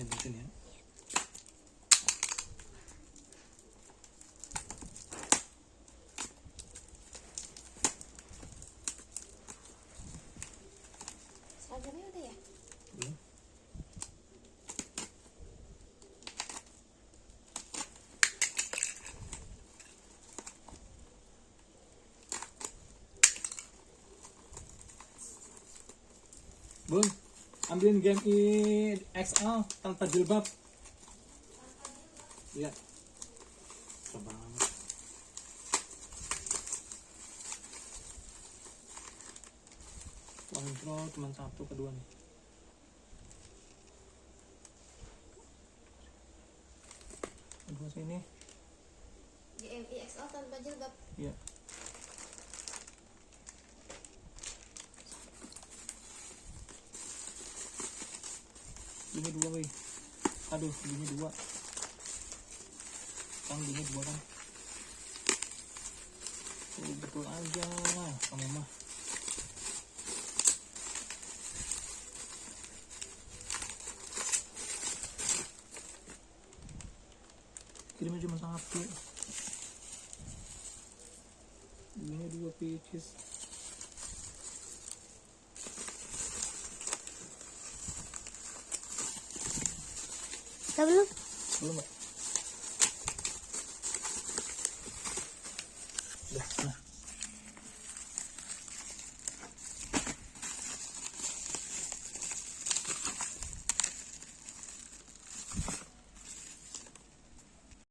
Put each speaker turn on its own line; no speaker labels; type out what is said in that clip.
lanjutin ya.
Seragamnya udah ya?
Belum. Bun, ambilin game XL tanpa jilbab. Iya. Coba. Kontrol cuma satu kedua nih. Kedua sini.
GMI XL tanpa jilbab.
Iya. Ini dua weh. Aduh, ini dua. Kan ini dua kan. Betul aja kamu mah. Kirimnya cuma satu. Ini dua pieces.
Udah belum?
Belum, Mbak.